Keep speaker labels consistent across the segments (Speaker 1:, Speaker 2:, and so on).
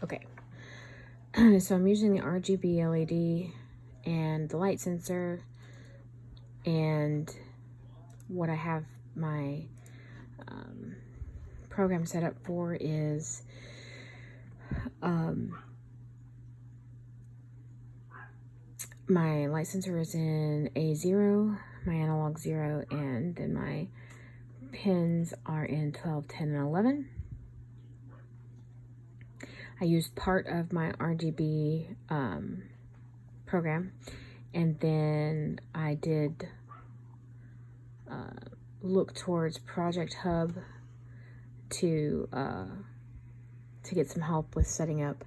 Speaker 1: Okay, so I'm using the RGB LED and the light sensor, and what I have my program set up for is my light sensor is in A0, my analog 0, and then my pins are in 12, 10, and 11. I used part of my RGB program, and then I did look towards Project Hub to get some help with setting up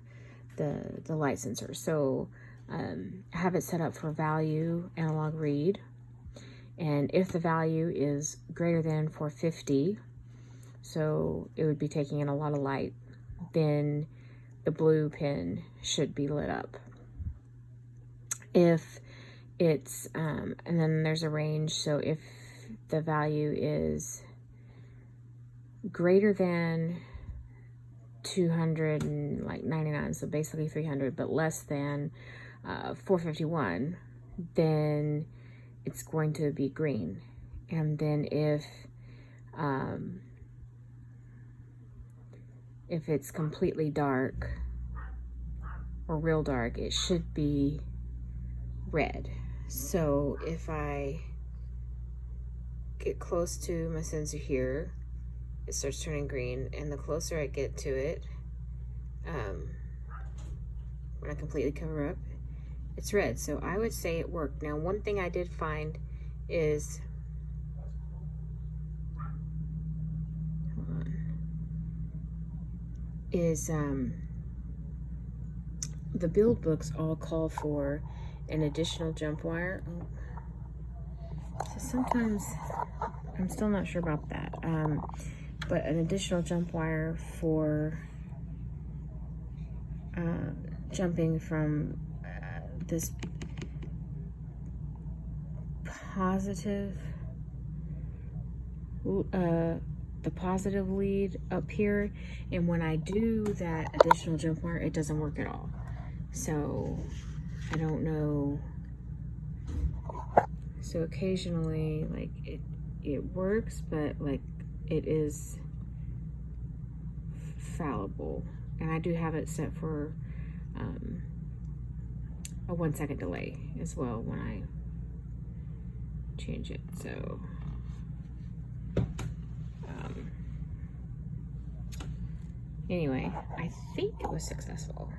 Speaker 1: the light sensor. So I have it set up for value analog read, and if the value is greater than 450, so it would be taking in a lot of light, then the blue pin should be lit up. If it's and then there's a range, so if the value is greater than 299, so basically 300, but less than 451, then it's going to be green. And then if it's completely dark or real dark, it should be red. So if I get close to my sensor here, it starts turning green, and the closer I get to it, when I completely cover up, it's red. So I would say it worked. Now, one thing I did find is, the build books all call for an additional jump wire. So sometimes I'm still not sure about that, but an additional jump wire for jumping from this positive, the positive lead up here, and when I do that additional jump wire, it doesn't work at all. So I don't know. So occasionally, like, it works, but like it is fallible, and I do have it set for a 1 second delay as well when I change it. So anyway, I think it was successful.